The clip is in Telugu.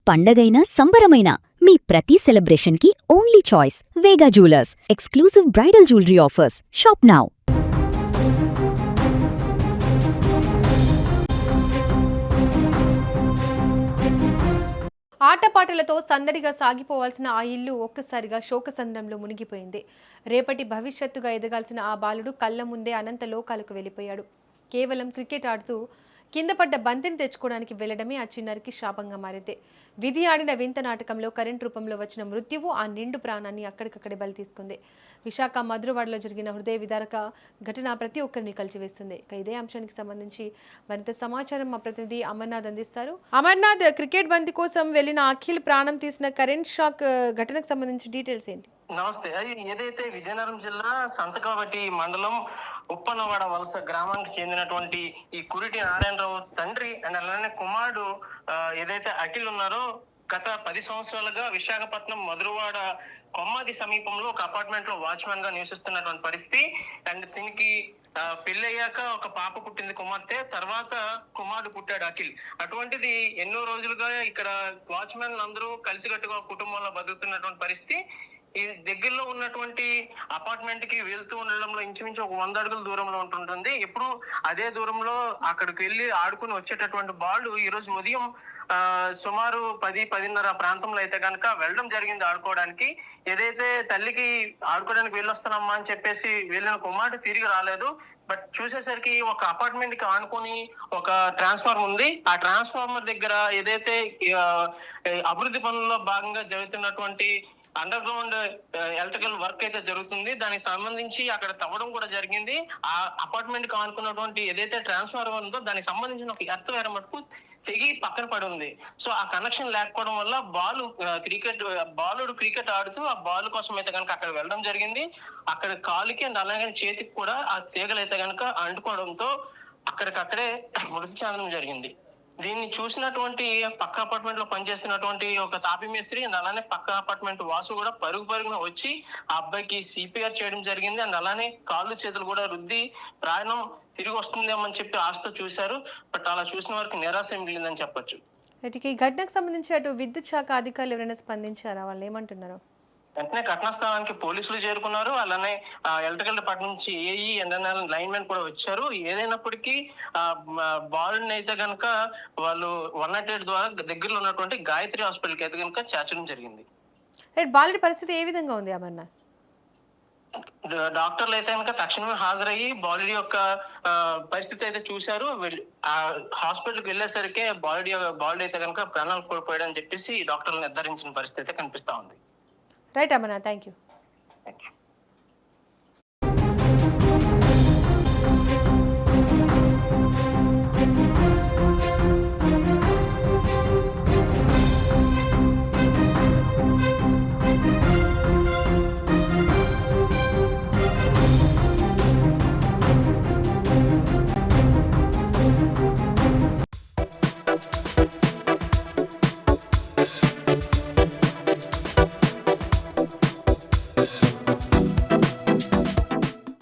పండగైనా సంబరమైనా మీ ప్రతి సెలబ్రేషన్కి only choice Vega jewellers. Exclusive bridal jewellery offers. Shop now. ఆటపాటలతో సందడిగా సాగిపోవాల్సిన ఆ ఇల్లు ఒక్కసారిగా శోకసంద్రంలో మునిగిపోయింది. రేపటి భవిష్యత్తుగా ఎదగాల్సిన ఆ బాలుడు కళ్ల ముందే అనంత లోకాలకు వెళ్ళిపోయాడు. కేవలం క్రికెట్ ఆడుతూ కింద పడ్డ బంతిని తెచ్చుకోవడానికి వెళ్లడమే ఆ చిన్నారికి శాపంగా మారింది. విధి ఆడిన వింత నాటకంలో కరెంట్ రూపంలో వచ్చిన మృత్యువు ఆ నిండు ప్రాణాన్ని అక్కడికక్కడే బలి తీసుకుంది. విశాఖ మధురవాడలో జరిగిన హృదయ విదారక ఘటన ప్రతి ఒక్కరిని కలిచివేస్తుంది. ఇదే అంశానికి సంబంధించి మరింత సమాచారం మా ప్రతినిధి అమర్నాథ్ అందిస్తారు. అమర్నాథ్, క్రికెట్ బంతి కోసం వెళ్లిన అఖిల్ ప్రాణం తీసిన కరెంట్ షాక్ ఘటనకు సంబంధించి డీటెయిల్స్ ఏంటి? నమస్తే. అది ఏదైతే విజయనగరం జిల్లా సంతకవటి మండలం ఉప్పనవాడ వలస గ్రామానికి చెందినటువంటి ఈ కురిటి నారాయణరావు తండ్రి అండ్ అలానే కుమారుడు ఏదైతే అఖిల్ ఉన్నారో గత 10 సంవత్సరాలుగా విశాఖపట్నం మధురవాడ కొమ్మాది సమీపంలో ఒక అపార్ట్మెంట్ లో వాచ్మెన్ గా నివసిస్తున్నటువంటి పరిస్థితి. అండ్ దీనికి పెళ్ళయ్యాక ఒక పాప పుట్టింది కుమార్తె, తర్వాత కుమారుడు పుట్టాడు అఖిల్. అటువంటిది ఎన్నో రోజులుగా ఇక్కడ వాచ్మెన్ అందరూ కలిసికట్టుగా కుటుంబంలో బతుకుతున్నటువంటి పరిస్థితి. ఈ దగ్గరలో ఉన్నటువంటి అపార్ట్మెంట్ కి వెళ్తూ ఉండడంలో ఇంచుమించు ఒక 100 అడుగుల దూరంలో ఉంటుంటుంది. ఎప్పుడు అదే దూరంలో అక్కడికి వెళ్ళి ఆడుకుని వచ్చేటటువంటి బాలు ఈ రోజు ఉదయం సుమారు 10-10:30 ప్రాంతంలో అయితే కనుక వెళ్ళడం జరిగింది ఆడుకోవడానికి. ఏదైతే తల్లికి ఆడుకోవడానికి వెళ్ళొస్తానమ్మా అని చెప్పేసి వెళ్ళిన కుమారుడు తిరిగి రాలేదు. బట్ చూసేసరికి ఒక అపార్ట్మెంట్ కి ఆనుకొని ఒక ట్రాన్స్ఫార్మర్ ఉంది. ఆ ట్రాన్స్ఫార్మర్ దగ్గర ఏదైతే అభివృద్ధి పనుల్లో భాగంగా జరుగుతున్నటువంటి అండర్ గ్రౌండ్ ఎలక్ట్రికల్ వర్క్ అయితే జరుగుతుంది. దానికి సంబంధించి అక్కడ తవ్వడం కూడా జరిగింది. ఆ అపార్ట్మెంట్ కి ఆనుకున్నటువంటి ఏదైతే ట్రాన్స్ఫార్మర్ ఉందో దానికి సంబంధించిన ఒక ఎర్త్ వేర మటుకు తెగి పక్కన పడి ఉంది. సో ఆ కనెక్షన్ లేకపోవడం వల్ల బాలుడు క్రికెట్ ఆడుతూ ఆ బాల్ కోసం అయితే కనుక అక్కడ వెళ్ళడం జరిగింది. అక్కడ కాలుకి అండ్ అలాగే చేతికి కూడా ఆ తీగలు అయితే కనుక అంటుకోవడంతో అక్కడికక్కడే మృతి చెందడం జరిగింది. దీన్ని చూసినటువంటి పక్క అపార్ట్మెంట్ లో పనిచేస్తున్నటువంటి ఒక తాపి మేస్త్రి అండ్ అలానే పక్క అపార్ట్మెంట్ వాసు కూడా పరుగున వచ్చి ఆ అబ్బాయికి సిపిఆర్ చేయడం జరిగింది. అండ్ అలానే కాళ్ళు చేతులు కూడా రుద్ది ప్రాణం తిరిగి వస్తుందేమో అని చెప్పి ఆశతో చూశారు. బట్ అలా చూసిన వారికి నిరాశ మిగిలిందని చెప్పొచ్చు. ఈ ఘటనకు సంబంధించి అటు విద్యుత్ శాఖ అధికారులు ఎవరైనా స్పందించారా? వాళ్ళు ఏమంటున్నారు? వెంటనే ఘటనా స్థలానికి పోలీసులు చేరుకున్నారు. అలానే ఎలక్ట్రికల్ డిపార్ట్మెంట్ నుంచి ఏఈ ఎన్ఎన్ఎల్ లైన్ మెన్ కూడా వచ్చారు. ఏదైనప్పటికీ బాలుని అయితే కనుక వాళ్ళు 108 ద్వారా దగ్గరలో ఉన్నటువంటి గాయత్రి హాస్పిటల్కి అయితే కనుక చేర్చడం జరిగింది. బాలుడి పరిస్థితి ఏ విధంగా ఉంది అమర్నాథ్? డాక్టర్లు అయితే కనుక తక్షణమే హాజరయ్యి బాలుడి యొక్క పరిస్థితి అయితే చూశారు. హాస్పిటల్కి వెళ్ళేసరికి బాలుడి అయితే కనుక ప్రాణాలు కోల్పోయాడని చెప్పేసి డాక్టర్లు నిర్ధారించిన పరిస్థితి అయితే కనిపిస్తా ఉంది. Right Amarnath, thank you.